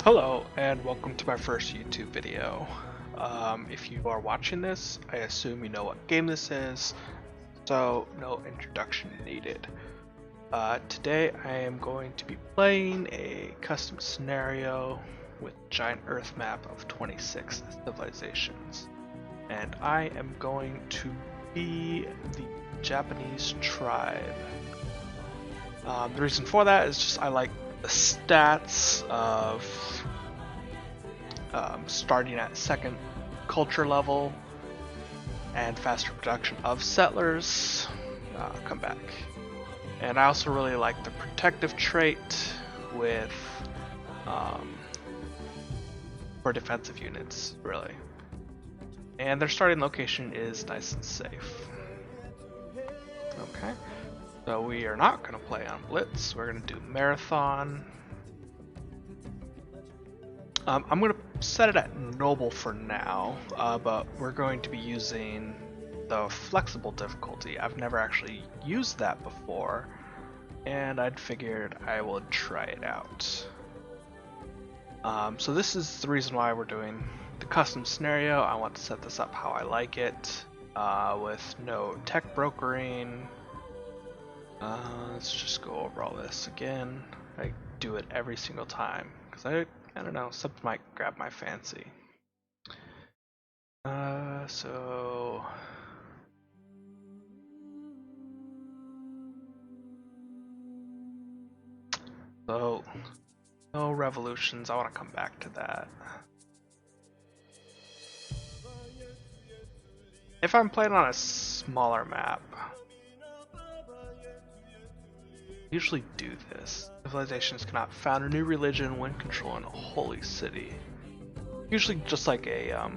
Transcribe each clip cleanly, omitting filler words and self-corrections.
Hello and welcome to my first YouTube video. If you are watching this, I assume you know what game this is, so no introduction needed. Today I am going to be playing a custom scenario with a giant earth map of 26 civilizations. And I am going to be the Japanese tribe. The reason for that is just I like the stats of starting at second culture level and faster production of settlers. Come back. And I also really like the protective trait with for defensive units, really. And their starting location is nice and safe. Okay. So we are not going to play on Blitz, we're going to do Marathon. I'm going to set it at Noble for now, but we're going to be using the flexible difficulty. I've never actually used that before, and I'd figured I would try it out. So this is the reason why we're doing the custom scenario. I want to set this up how I like it, with no tech brokering. Let's just go over all this again. I do it every single time because I don't know, something might grab my fancy. So no revolutions. I want to come back to that. If I'm playing on a smaller map, usually do this. Civilizations cannot found a new religion when controlling a holy city. Usually just like a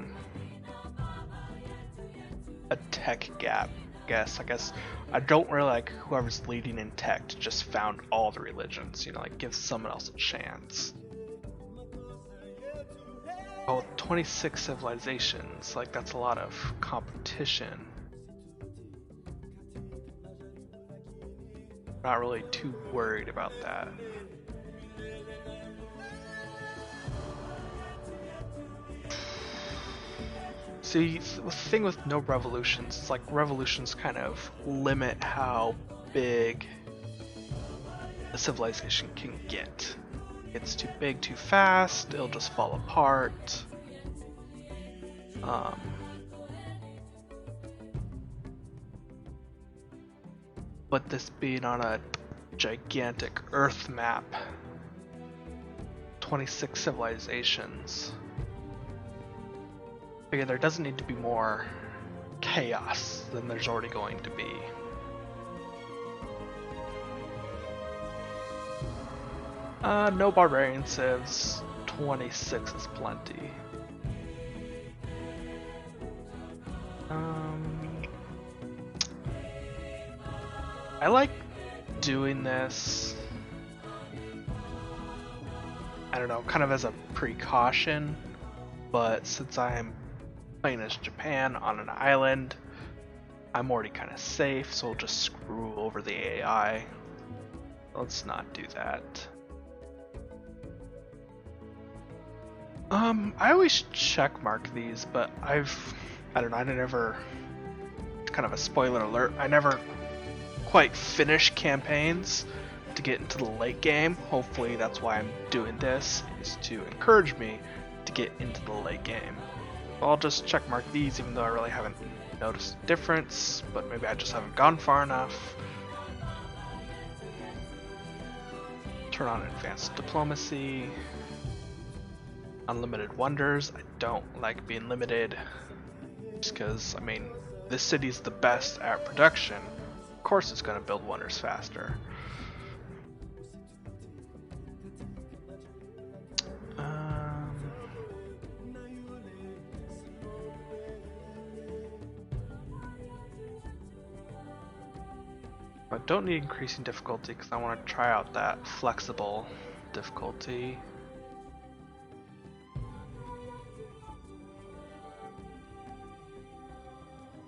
tech gap, I guess I don't really like whoever's leading in tech to just found all the religions, you know, like give someone else a chance. Oh, 26 civilizations, like that's a lot of competition. Not really too worried about that. See, the thing with no revolutions is like revolutions kind of limit how big a civilization can get. It's too big too fast, it'll just fall apart. But this being on a gigantic Earth map, 26 civilizations, figure there doesn't need to be more chaos than there's already going to be. No barbarian civs, 26 is plenty. I like doing this, I don't know, kind of as a precaution, but since I'm playing as Japan on an island, I'm already kind of safe, so I'll just screw over the AI. Let's not do that. I always checkmark these, but I don't know, I never, kind of a spoiler alert, I never quite finish campaigns to get into the late game. Hopefully that's why I'm doing this, is to encourage me to get into the late game. I'll just checkmark these even though I really haven't noticed a difference, but maybe I just haven't gone far enough. Turn on advanced diplomacy. Unlimited wonders. I don't like being limited just because, I mean, this city's the best at production. Of course it's going to build wonders faster. I don't need increasing difficulty because I want to try out that flexible difficulty.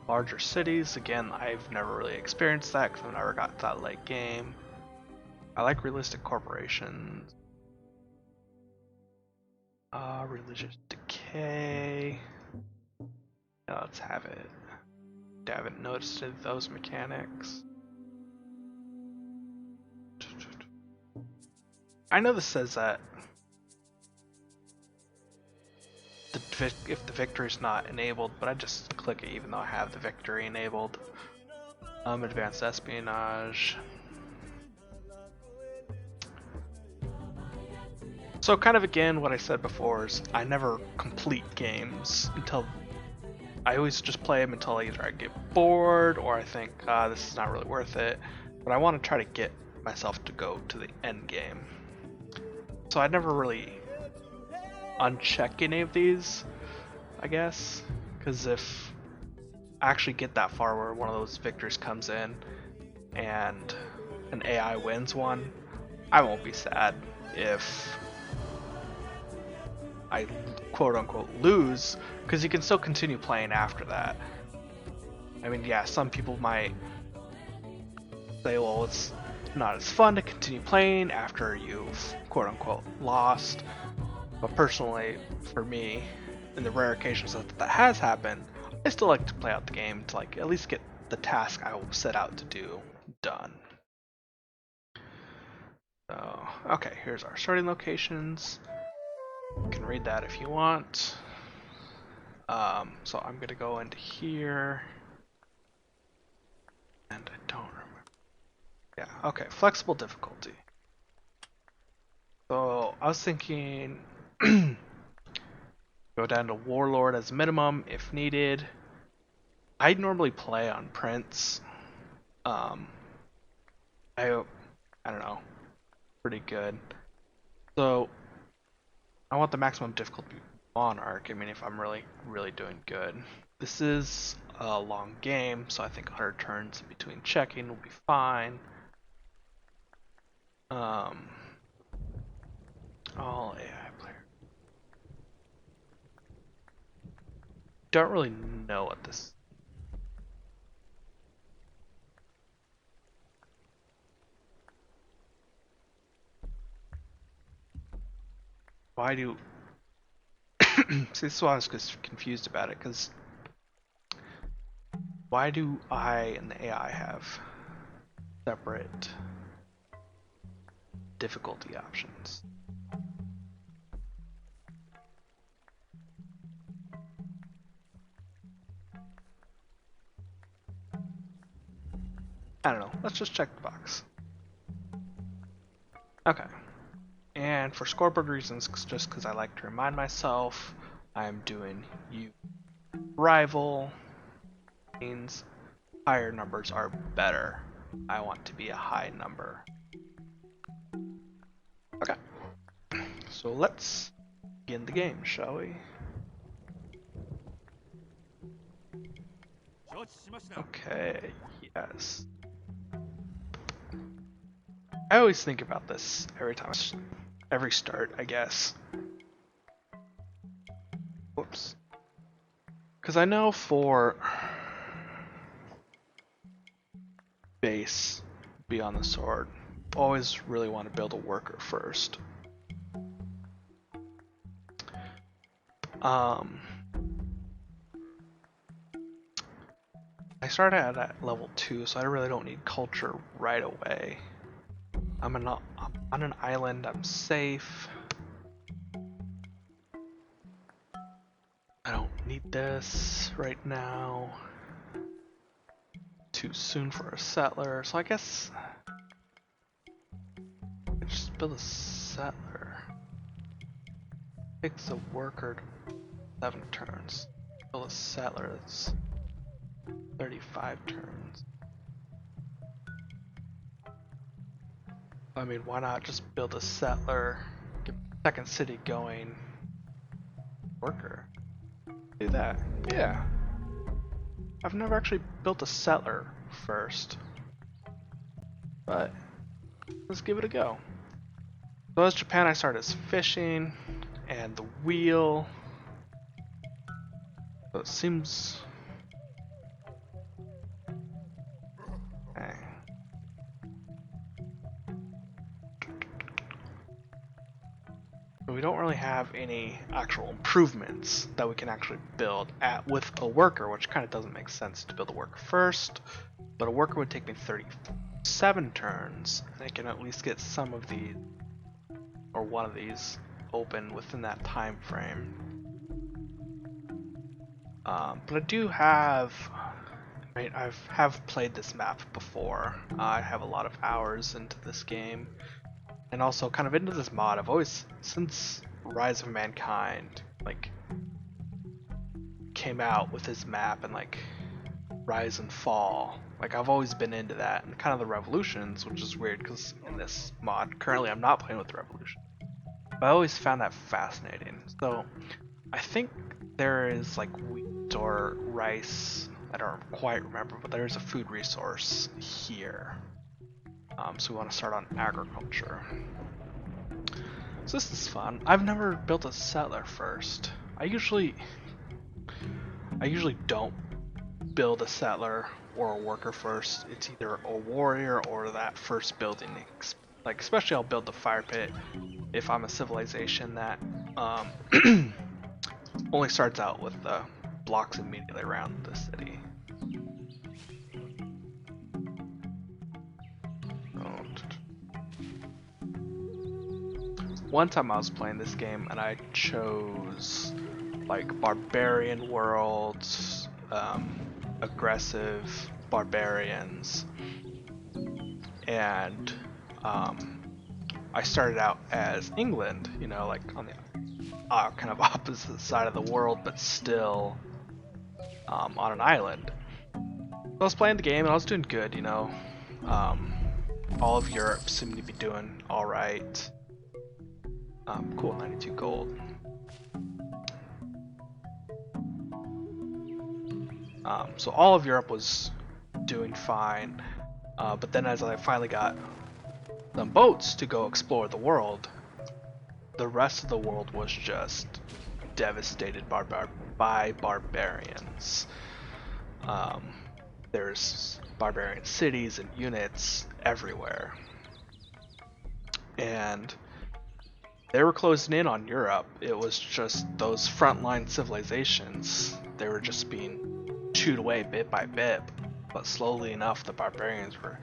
Larger cities, again, I've never really experienced that because I've never got to that late game. I like realistic corporations. Religious decay. Now let's have it. I haven't noticed those mechanics. I know this says that if the victory is not enabled, but I just click it even though I have the victory enabled. Advanced espionage. So kind of again what I said before is I never complete games until I always just play them until either I get bored or I think this is not really worth it. But I want to try to get myself to go to the end game. So I never really uncheck any of these, I guess, because if I actually get that far where one of those victories comes in and an AI wins one, I won't be sad if I quote unquote lose, because you can still continue playing after that. I mean, yeah, some people might say, well, it's not as fun to continue playing after you've quote unquote lost. But personally, for me, in the rare occasions that has happened, I still like to play out the game to like at least get the task I will set out to do done. So, okay, here's our starting locations. You can read that if you want. So I'm gonna go into here, and I don't remember. Yeah, okay, flexible difficulty. So I was thinking go down to Warlord as minimum if needed. I normally play on Prince. I don't know, pretty good. So I want the maximum difficulty Monarch. I mean, if I'm really doing good. This is a long game, so I think 100 turns in between checking will be fine. All AI player. Don't really know what this. Why do? See, this is why I was just confused about it, because why do I and the AI have separate difficulty options? I don't know. Let's just check the box. Okay. And for scoreboard reasons, just because I like to remind myself, I'm doing you rival. Means higher numbers are better. I want to be a high number. Okay. So let's begin the game, shall we? Okay, yes. I always think about this every start, I guess. Whoops. Because I know for base, beyond the sword, always really want to build a worker first. I started at level 2, so I really don't need culture right away. I'm on an island, I'm safe. I don't need this right now. Too soon for a settler, so I guess I just build a settler. Takes a worker 7 turns. Build a settler that's 35 turns. I mean, why not just build a settler, get second city going, worker? Do that. Yeah. I've never actually built a settler first, but let's give it a go. So as Japan, I started as fishing, and the wheel. So it seems. Okay. But we don't really have any actual improvements that we can actually build with a worker, which kind of doesn't make sense to build a worker first. But a worker would take me 37 turns, and I can at least get some of these, or one of these, open within that time frame. But I do have, right, have played this map before. I have a lot of hours into this game, and also kind of into this mod. I've always, since Rise of Mankind, like, came out with this map, and like Rise and Fall, like I've always been into that, and kind of the Revolutions, which is weird because in this mod, currently I'm not playing with the Revolution. But I always found that fascinating. So I think there is like wheat or rice, I don't quite remember, but there's a food resource here. So we want to start on agriculture. So this is fun. I've never built a settler first. I usually don't build a settler or a worker first. It's either a warrior or that first building. Like especially I'll build the fire pit if I'm a civilization that only starts out with the blocks immediately around the city. One time I was playing this game and I chose like barbarian worlds, aggressive barbarians, and I started out as England, you know, like on the kind of opposite side of the world, but still on an island. I was playing the game and I was doing good, you know. All of Europe seemed to be doing all right. Cool, 92 gold. So all of Europe was doing fine, but then as I finally got some boats to go explore the world, the rest of the world was just devastated by barbarians. There's barbarian cities and units everywhere, and they were closing in on Europe. It was just those frontline civilizations. They were just being chewed away bit by bit, but slowly enough the barbarians were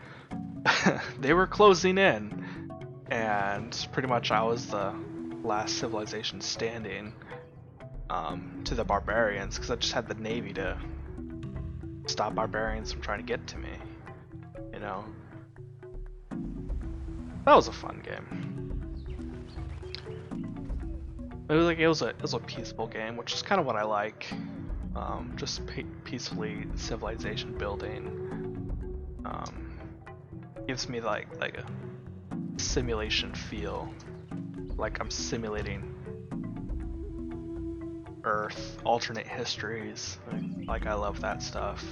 they were closing in, and pretty much I was the last civilization standing to the barbarians, because I just had the navy to stop barbarians from trying to get to me, you know. That was a fun game. It was a peaceful game, which is kind of what I like. Just peacefully civilization building. Gives me like a simulation feel, like I'm simulating Earth, alternate histories. Like I love that stuff.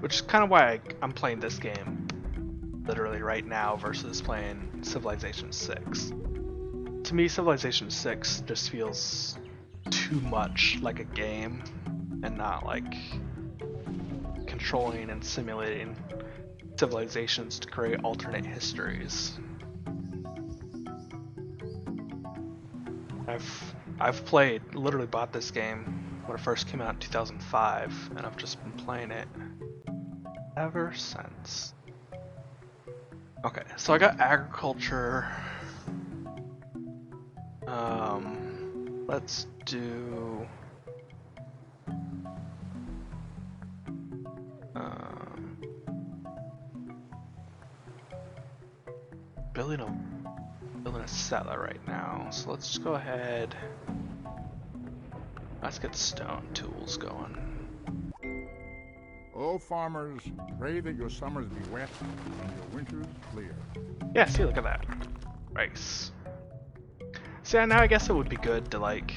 Which is kind of why I'm playing this game literally right now versus playing Civilization 6. To me, Civilization 6 just feels too much like a game and not like controlling and simulating civilizations to create alternate histories. I've literally bought this game when it first came out in 2005, and I've just been playing it ever since. Okay, so I got agriculture. Let's do building a settler right now. So let's just go ahead. Let's get stone tools going. Oh, farmers, pray that your summers be wet and your winters clear. Yeah, see, look at that. Rice. See, now I guess it would be good to, like,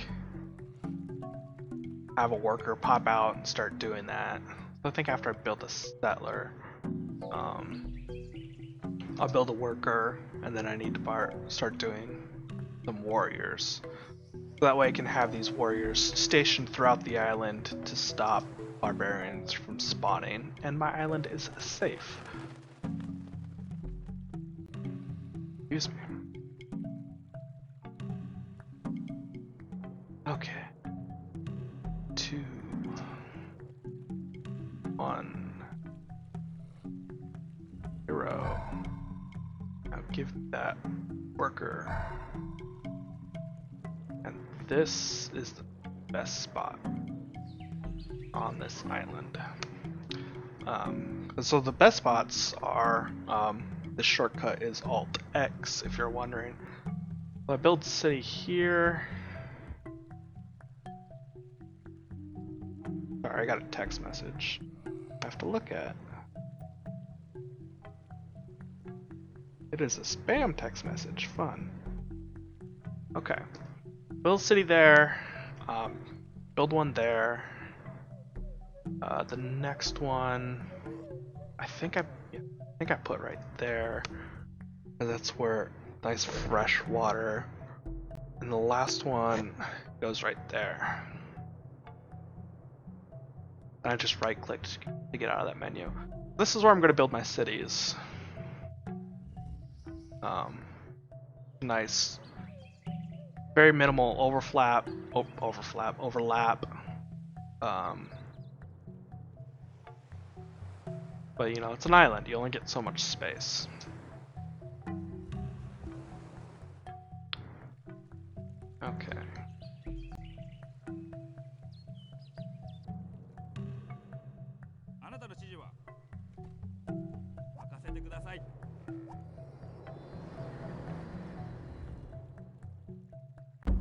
have a worker pop out and start doing that. So I think after I build a settler, I'll build a worker, and then I need to start doing some warriors. So that way I can have these warriors stationed throughout the island to stop barbarians from spawning, and my island is safe. Excuse me. Okay. 2, 1, 0. Now give that worker. And this is the best spot on this island. So the best spots are, the shortcut is Alt X if you're wondering. So I build city here. Sorry, I got a text message I have to look at. It is a spam text message. Fun. Okay. Build city there. Build one there. The next one, I think I put right there. That's where nice fresh water. And the last one goes right there. And I just right clicked to get out of that menu. This is where I'm going to build my cities. Nice, very minimal overlap. But you know, it's an island. You only get so much space. Okay.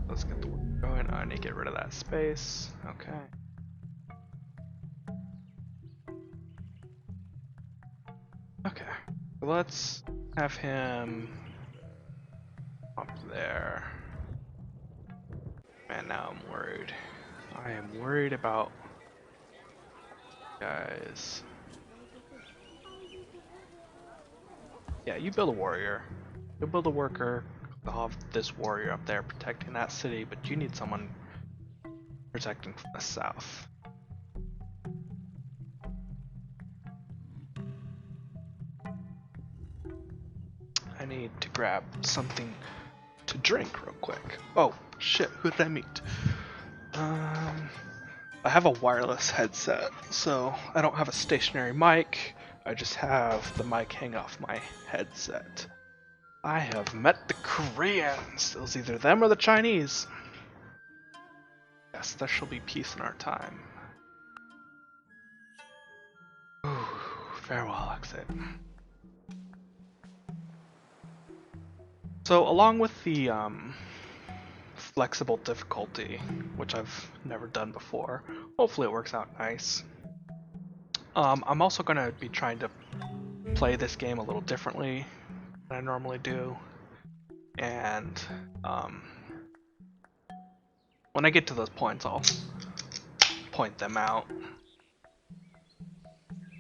Let's get the work going. I need to get rid of that space. Okay. Okay. So let's have him up there. Man, now I'm worried. I am worried about guys. Yeah, you build a warrior. You build a worker. I'll have this warrior up there protecting that city, but you need someone protecting from the south. I need to grab something to drink real quick. Oh shit, who did I meet? I have a wireless headset, so I don't have a stationary mic. I just have the mic hang off my headset. I have met the Koreans. It was either them or the Chinese. Yes, there shall be peace in our time. Ooh, farewell, exit. So along with the flexible difficulty, which I've never done before, hopefully it works out nice. I'm also going to be trying to play this game a little differently than I normally do, and when I get to those points I'll point them out.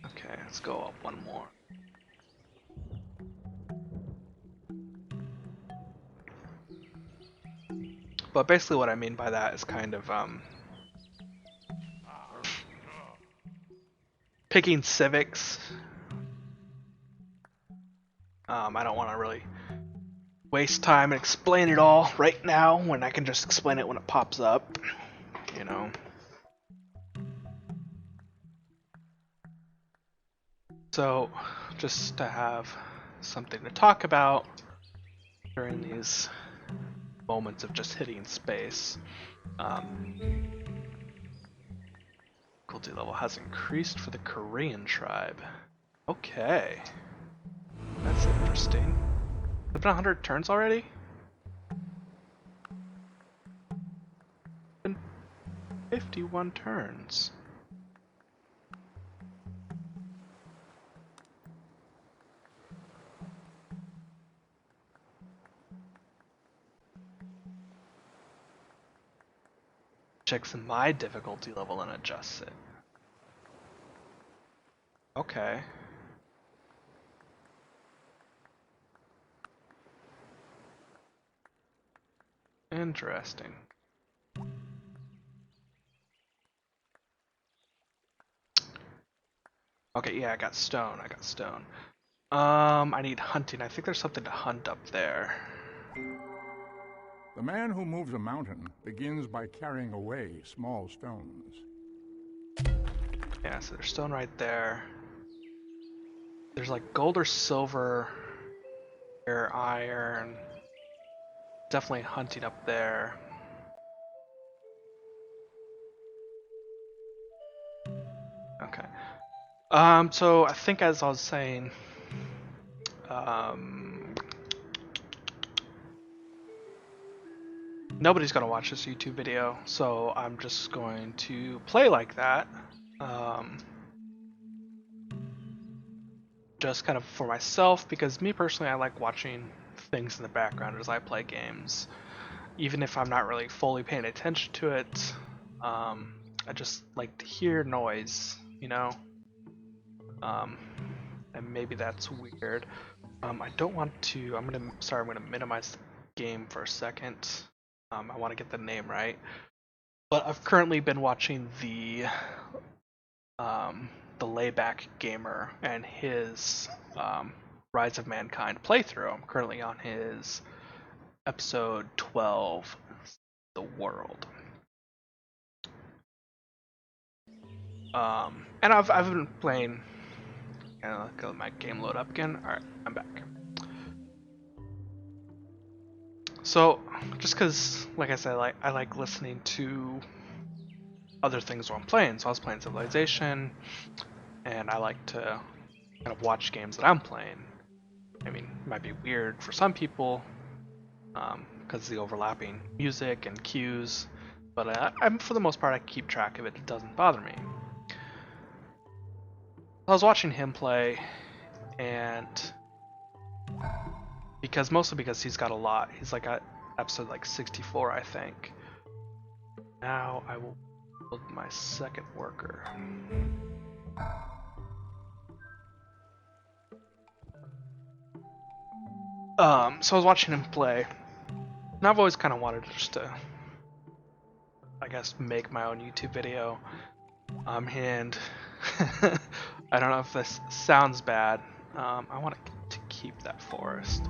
Okay, let's go up one more. But basically what I mean by that is kind of picking civics. I don't want to really waste time and explain it all right now when I can just explain it when it pops up, you know. So, just to have something to talk about during these moments of just hitting space. Difficulty level has increased for the Korean tribe. Okay. That's interesting. It's been 100 turns already? Been 51 turns. Checks my difficulty level and adjusts it. Okay. Interesting. Okay, yeah, I got stone. I need hunting. I think there's something to hunt up there. The man who moves a mountain begins by carrying away small stones. Yeah, so there's stone right there. There's like gold or silver or iron. Definitely hunting up there. Okay. So I think as I was saying, nobody's gonna watch this YouTube video, so I'm just going to play like that. Just kind of for myself, because me personally, I like watching things in the background as I play games. Even if I'm not really fully paying attention to it, I just like to hear noise, you know? And maybe that's weird. I don't want to, I'm gonna minimize the game for a second. I want to get the name right. But I've currently been watching the Layback Gamer and his Rise of Mankind playthrough. I'm currently on his episode 12, The World. And I've been playing. Let my game load up again. All right, I'm back. So, just because, like I said, I like listening to other things while I'm playing. So I was playing Civilization, and I like to kind of watch games that I'm playing. I mean, it might be weird for some people, because of the overlapping music and cues, but I'm, for the most part, I keep track of it. It doesn't bother me. I was watching him play, and mostly because he's got a lot. He's like at episode like 64, I think. Now I will build my second worker. So I was watching him play, and I've always kind of wanted just to, I guess, make my own YouTube video. And I don't know if this sounds bad. I want to keep that forest.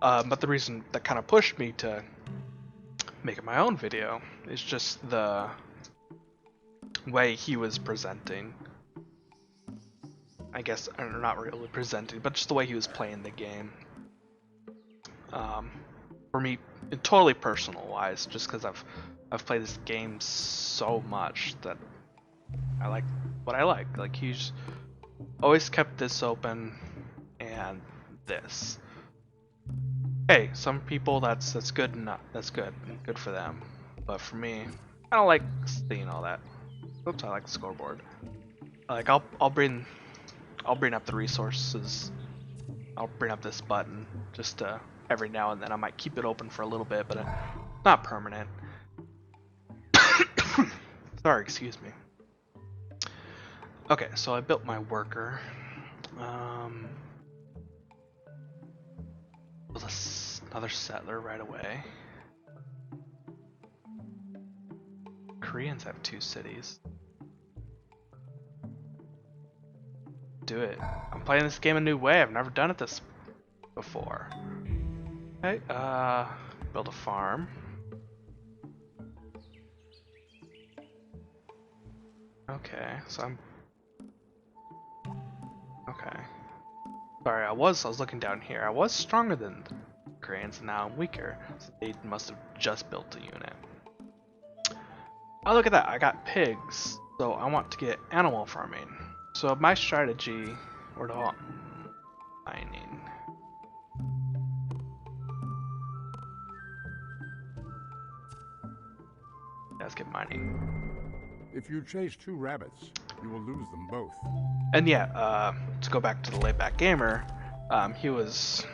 But the reason that kind of pushed me to make it my own video is just the way he was presenting. I guess, or not really presenting, but just the way he was playing the game. For me, totally personal wise, just because I've played this game so much that I like what I like. Like, he's always kept this open and this. Hey, some people that's good enough. That's good for them. But for me, I don't like seeing all that. Oops, I like the scoreboard. Like, I'll bring up the resources. I'll bring up this button just every now and then. I might keep it open for a little bit, but not permanent. Sorry, excuse me. Okay, so I built my worker. Build another settler right away. Koreans have 2 cities. Do it. I'm playing this game a new way. I've never done it this before. Okay, build a farm. Okay, so I'm... Okay. Sorry, I was looking down here. I was stronger than the Koreans, and now I'm weaker. So they must have just built a unit. Oh, look at that. I got pigs. So I want to get animal farming. So my strategy, or the mining. Let's get mining. If you chase 2 rabbits, you will lose them both. And yeah, to go back to the Layback Gamer, he was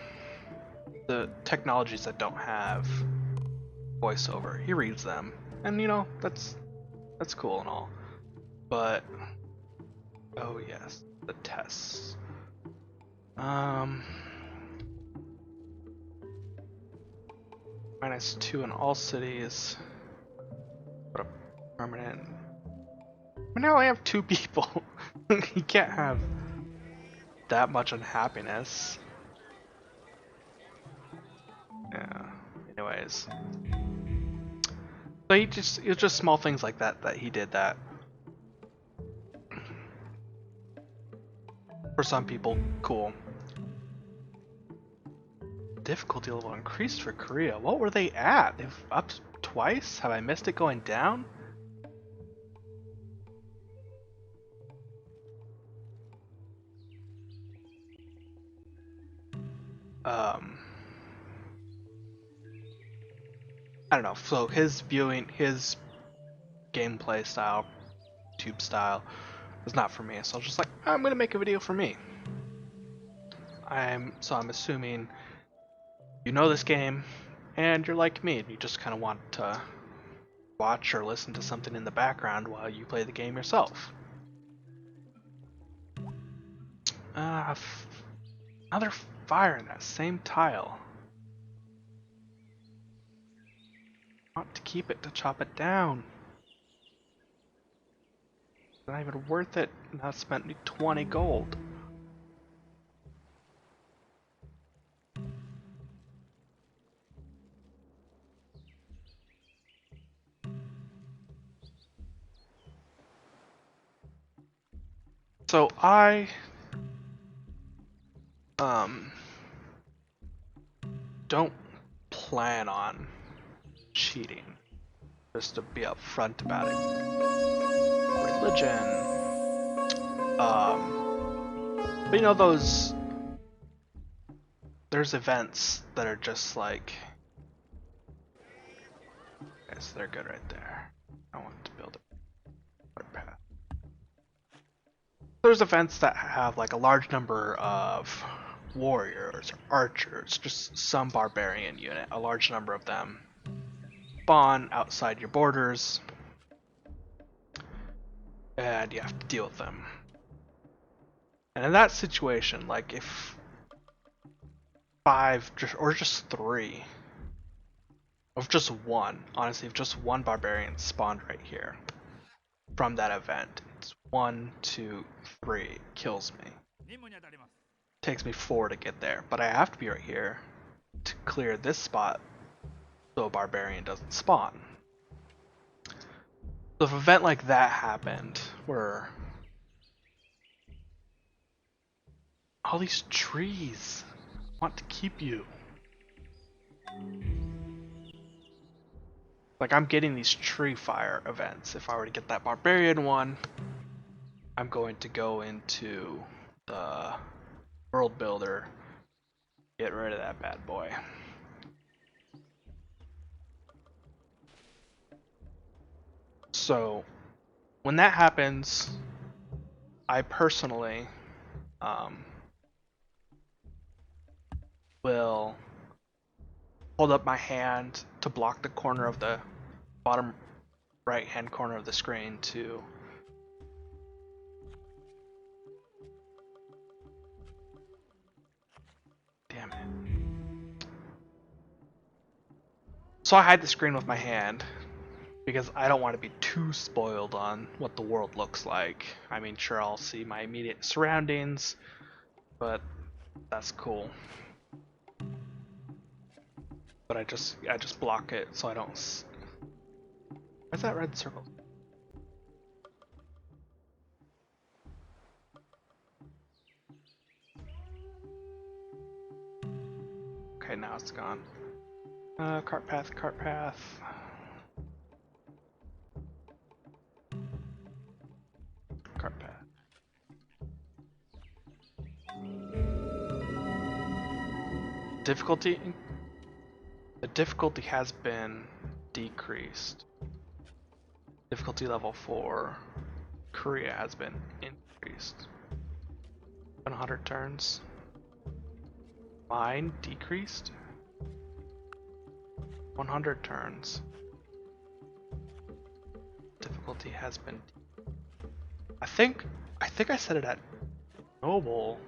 the technologies that don't have voiceover. He reads them, and you know that's cool and all. But oh yes, the tests. -2 in all cities. What a permanent. But now I have 2 people. You can't have. that much unhappiness. Yeah. Anyways. So it was just small things like that that he did that for some people, cool. Difficulty level increased for Korea. What were they at? They've upped twice? Have I missed it going down? I don't know. So his gameplay style, tube style, is not for me. So I was just like, I'm gonna make a video for me. I'm assuming you know this game, and you're like me, and you just kind of want to watch or listen to something in the background while you play the game yourself. Another fire in that same tile. I want to keep it to chop it down. It's not even worth it. Now it's spent me 20 gold. So I don't plan on cheating, just to be upfront about it. Religion. But you know there's events that are just like, okay, so they're good right there. I want to build a path. There's events that have like a large number of warriors or archers, just some barbarian unit, a large number of them spawn outside your borders, and you have to deal with them. And in that situation, like if 5 or just 3, or just 1, honestly, if just 1 barbarian spawned right here from that event, it's 1, 2, 3, kills me. Takes me 4 to get there, but I have to be right here to clear this spot so a barbarian doesn't spawn. So if an event like that happened, where all these trees want to keep you, like I'm getting these tree fire events. If I were to get that barbarian one, I'm going to go into the world builder, get rid of that bad boy. So when that happens, I personally will hold up my hand to block the corner of the bottom right hand corner of the screen to damn it. So I hide the screen with my hand because I don't want to be too spoiled on what the world looks like. I mean, sure, I'll see my immediate surroundings, but that's cool. But I just block it so I don't. Why's that red circle? Okay, now it's gone. Cart path, cart path. Cart path. Difficulty? The difficulty has been decreased. Difficulty level for Korea has been increased. 100 turns. Mine decreased. 100 turns. Difficulty has been. I think I set it at noble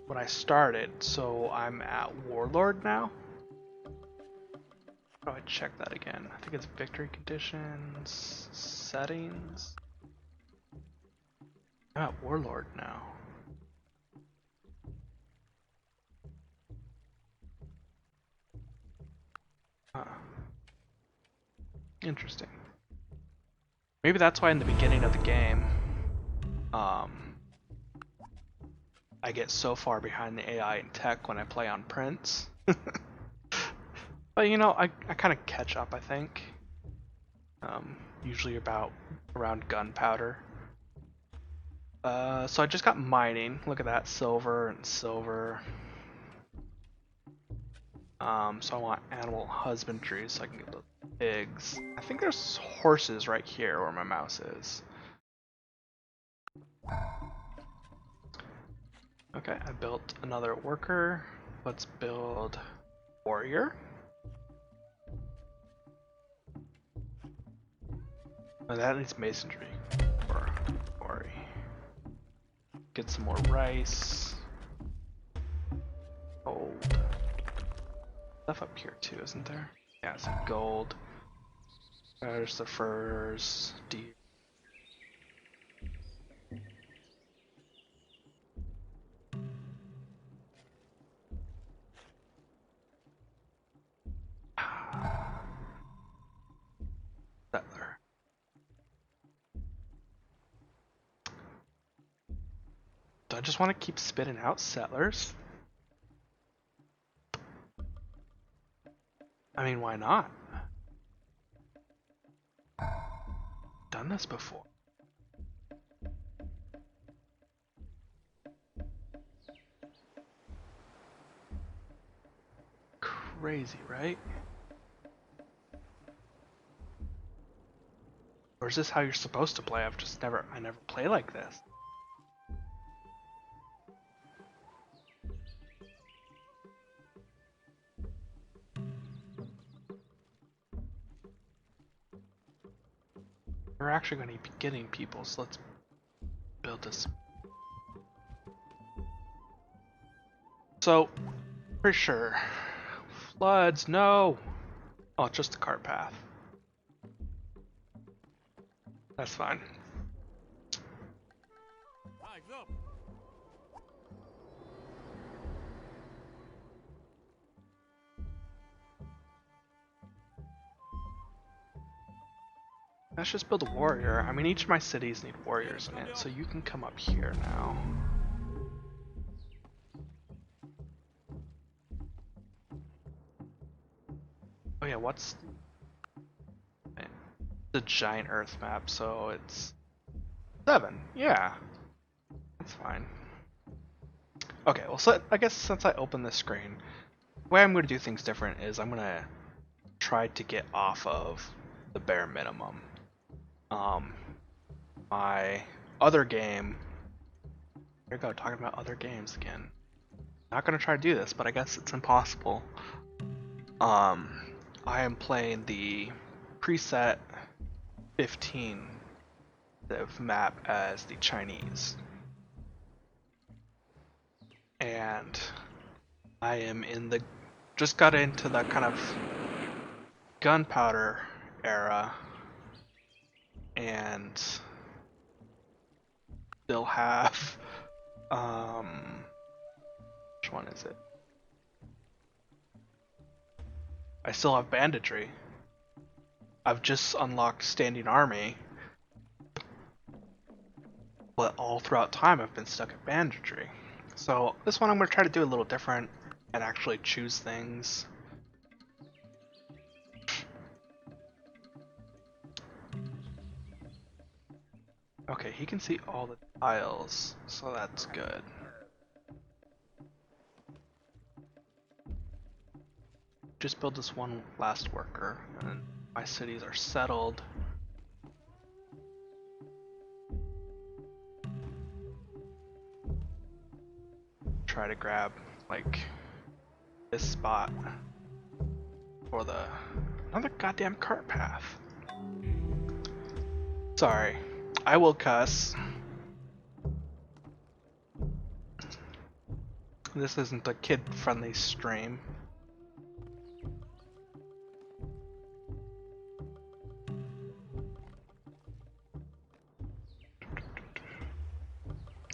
when I started, so I'm at warlord now. How do I check that again? I think it's victory conditions, settings. I'm at warlord now. Huh. Interesting. Maybe that's why in the beginning of the game, I get so far behind the AI and tech when I play on Prince. But you know, I kind of catch up, I think. Usually about around gunpowder. So I just got mining. Look at that, silver and silver. So I want animal husbandry so I can get those pigs. I think there's horses right here where my mouse is. Okay, I built another worker. Let's build warrior. Oh, that needs masonry or quarry. Get some more rice. Gold. Stuff up here too, isn't there? Yeah, some gold. There's the furs, deer. Settler. Do I just want to keep spitting out settlers? I mean, why not? Done this before. Crazy, right? Or is this how you're supposed to play? I never play like this. We're actually going to be getting people, so let's build this. So, for sure. Floods, no! Oh, just the cart path. That's fine. Let's just build a warrior. I mean, each of my cities need warriors in it, so you can come up here now. Oh yeah, what's the giant Earth map? So it's 7. Yeah, that's fine. Okay, well, so I guess since I opened this screen, the way I'm going to do things different is I'm going to try to get off of the bare minimum. My other game. Here we go, talking about other games again. Not gonna try to do this, but I guess it's impossible. I am playing the preset 15 map as the Chinese. And I am just got into the kind of gunpowder era and still have, which one is it? I still have banditry. I've just unlocked standing army, but all throughout time I've been stuck at banditry. So this one I'm going to try to do a little different and actually choose things. Okay, he can see all the tiles, so that's good. Just build this one last worker, and my cities are settled. Try to grab, like, this spot for another goddamn cart path. Sorry, I will cuss. This isn't a kid-friendly stream.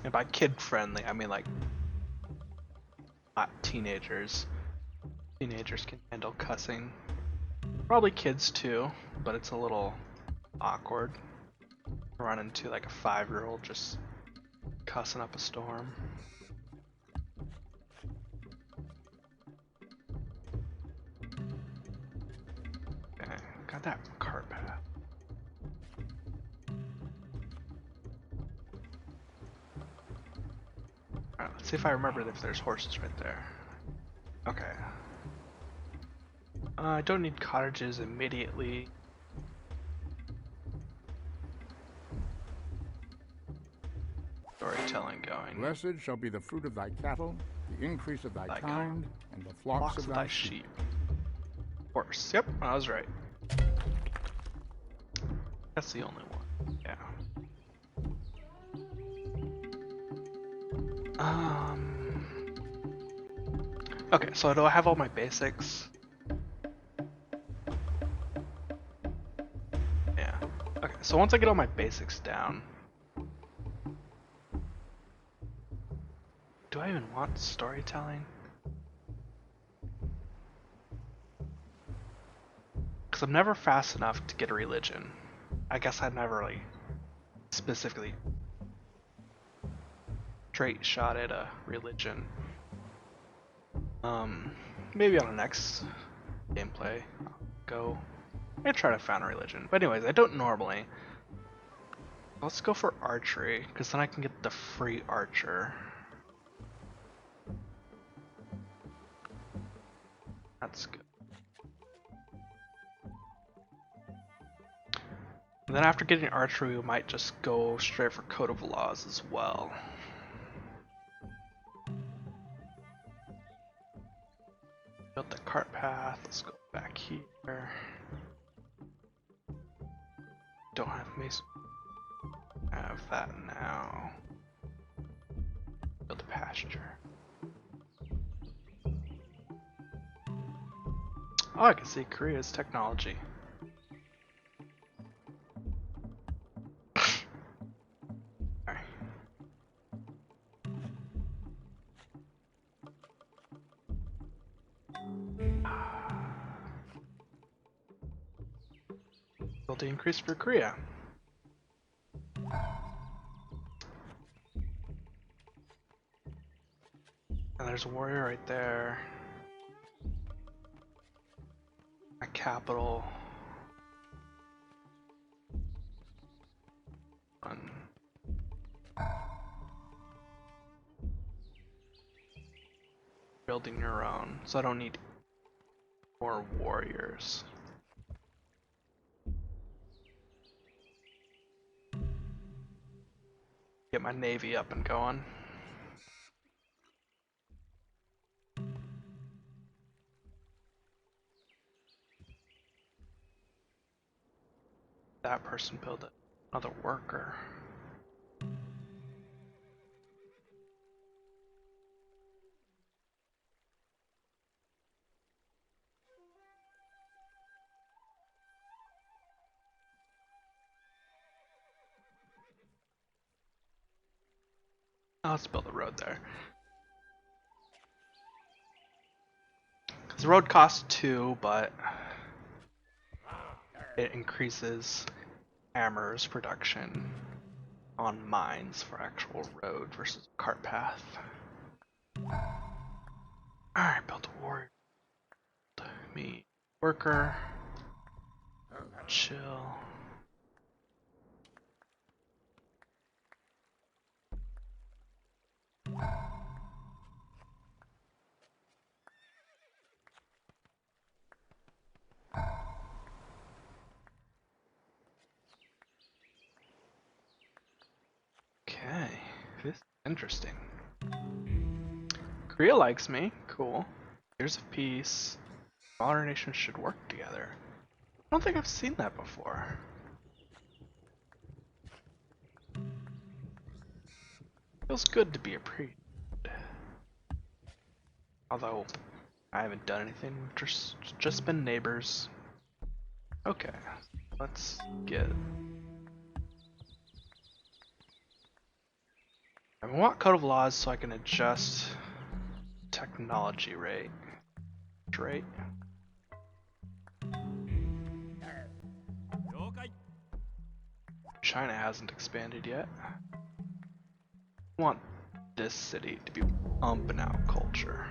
And by kid-friendly, I mean like not teenagers. Teenagers can handle cussing. Probably kids too, but it's a little awkward. Run into like a 5-year-old just cussing up a storm. Okay, got that cart path. Alright, let's see if I remember if there's horses right there. Okay. I don't need cottages immediately. Storytelling going. Blessed shall be the fruit of thy cattle, the increase of thy Thy kind, and the flocks of thy sheep. Horse. Yep, I was right. That's the only one. Yeah. Okay, so do I have all my basics? Yeah. Okay, so once I get all my basics down, do I even want storytelling? Because I'm never fast enough to get a religion. I guess I'd never really specifically straight shot at a religion. Maybe on the next gameplay, I'll go and try to find a religion. But anyways, I don't normally. Let's go for archery, because then I can get the free archer. That's good. And then after getting archery, we might just go straight for Code of Laws as well. Built the cart path. Let's go back here. Don't have mason. I have that now. Build a pasture. Oh, I can see Korea's technology. Alright. Build increase for Korea. And there's a warrior right there. A capital. One. Building your own, so I don't need more warriors. Get my navy up and going. That person build another worker. Oh, let's build a road there. Because the road costs 2, but it increases hammers production on mines for actual road versus cart path. Alright, build a warrior. Me worker. Chill. Okay, this is interesting. Korea likes me, cool. Years of peace. Modern nations should work together. I don't think I've seen that before. Feels good to be a priest. Although, I haven't done anything, we've just been neighbors. Okay, let's get... I want Code of Laws so I can adjust technology rate. China hasn't expanded yet. I want this city to be pumping out culture.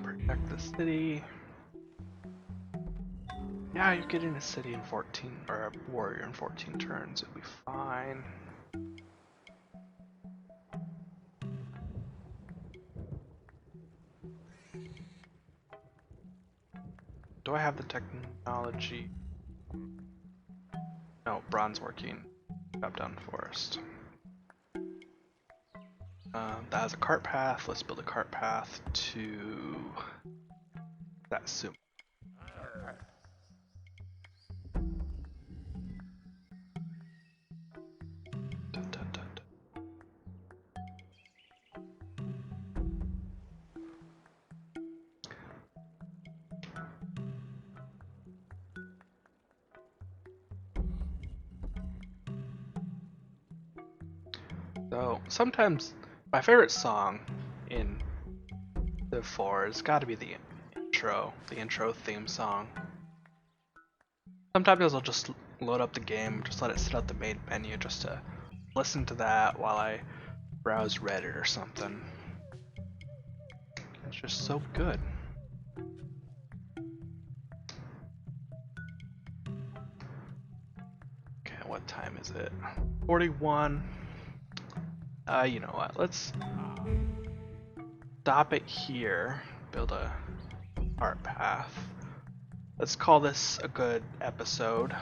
Protect the city. Yeah, you're getting a city in 14, or a warrior in 14 turns. It'll be fine. Do I have the technology? No, bronze working. Chop down forest. That has a cart path. Let's build a cart path to that sumo. Dun, dun, dun, dun. So sometimes my favorite song in Civ 4 has got to be the intro theme song. Sometimes I'll just load up the game, just let it sit out the main menu just to listen to that while I browse Reddit or something. It's just so good. Okay, what time is it? 41. You know what? Let's stop it here. Build a cart path. Let's call this a good episode.